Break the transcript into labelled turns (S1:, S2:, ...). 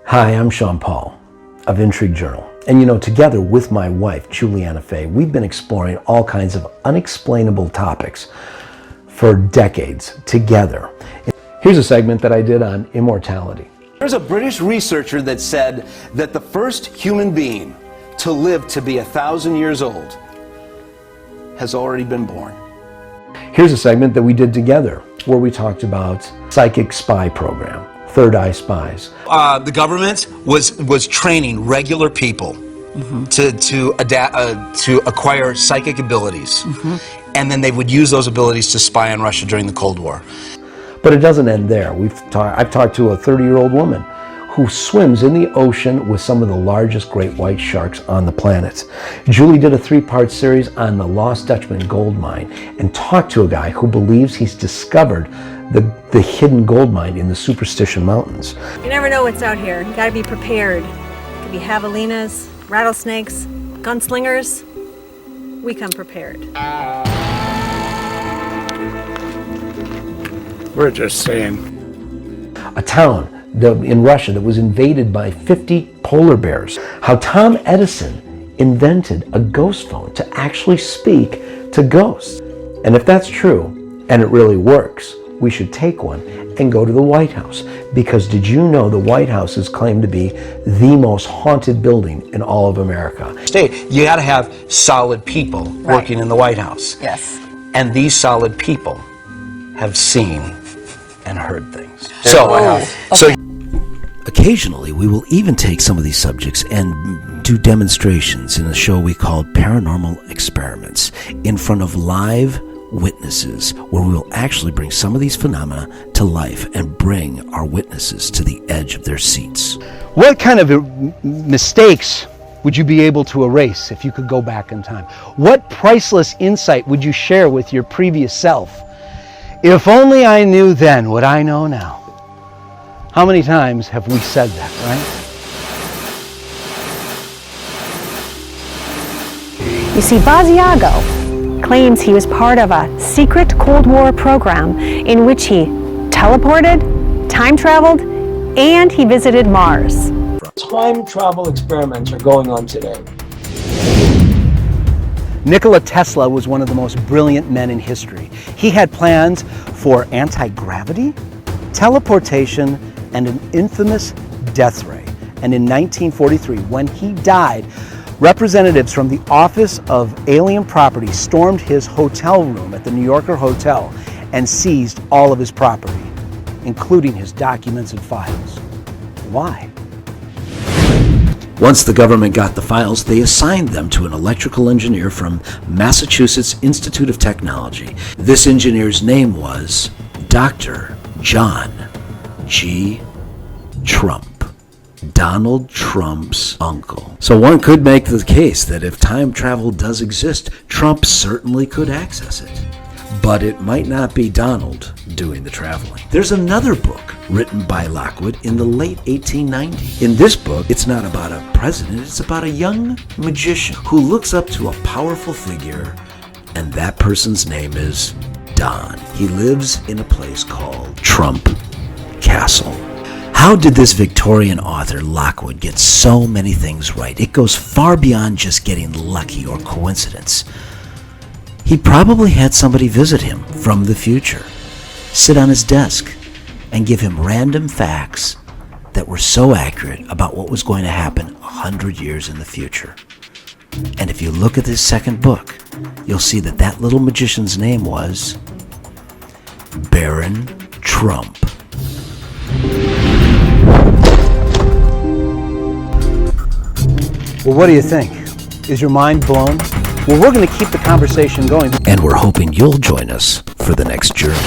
S1: Hi, I'm Sean Paul of Intrigue Journal. And together with my wife, Juliana Fay, we've been exploring all kinds of unexplainable topics for decades together. Here's a segment that I did on immortality.
S2: There's a British researcher that said that the first human being to live to be 1,000 years old has already been born.
S1: Here's a segment that we did together where we talked about psychic spy program, Third Eye Spies.
S3: The government was training regular people to acquire psychic abilities, and then they would use those abilities to spy on Russia during the Cold War.
S1: But it doesn't end there. I've talked to a 30-year-old woman who swims in the ocean with some of the largest great white sharks on the planet. Julie did a 3-part series on the Lost Dutchman gold mine and talked to a guy who believes he's discovered the hidden gold mine in the Superstition Mountains.
S4: You never know what's out here. You gotta be prepared. Could be javelinas, rattlesnakes, gunslingers. We come prepared.
S5: We're just saying.
S1: A town in Russia that was invaded by 50 polar bears. How Tom Edison invented a ghost phone to actually speak to ghosts. And if that's true, and it really works, we should take one and go to the White House. Because did you know the White House is claimed to be the most haunted building in all of America?
S3: You got to have solid people working in the White House.
S6: Yes.
S3: And these solid people have seen and heard things.
S1: So occasionally we will even take some of these subjects and do demonstrations in a show we call Paranormal Experiments in front of live witnesses, where we will actually bring some of these phenomena to life and bring our witnesses to the edge of their seats.
S7: What kind of mistakes would you be able to erase if you could go back in time? What priceless insight would you share with your previous self? If only I knew then what I know now. How many times have we said that, right?
S4: You see, Basiago claims he was part of a secret Cold War program in which he teleported, time traveled, and he visited Mars.
S8: Time travel experiments are going on today.
S7: Nikola Tesla was one of the most brilliant men in history. He had plans for anti-gravity, teleportation, and an infamous death ray. And in 1943, when he died, representatives from the Office of Alien Property stormed his hotel room at the New Yorker Hotel and seized all of his property, including his documents and files. Why?
S1: Once the government got the files, they assigned them to an electrical engineer from Massachusetts Institute of Technology. This engineer's name was Dr. John G. Trump, Donald Trump's uncle. So one could make the case that if time travel does exist, Trump certainly could access it. But it might not be Donald doing the traveling. There's another book written by Lockwood in the late 1890s. In this book, it's not about a president, it's about a young magician who looks up to a powerful figure, and that person's name is Don. He lives in a place called Trump Castle. How did this Victorian author Lockwood get so many things right? It goes far beyond just getting lucky or coincidence. He probably had somebody visit him from the future, sit on his desk, and give him random facts that were so accurate about what was going to happen 100 years in the future. And if you look at this second book, you'll see that that little magician's name was Baron Trump.
S7: Well, what do you think? Is your mind blown? Well, we're going to keep the conversation going.
S1: And we're hoping you'll join us for the next journey.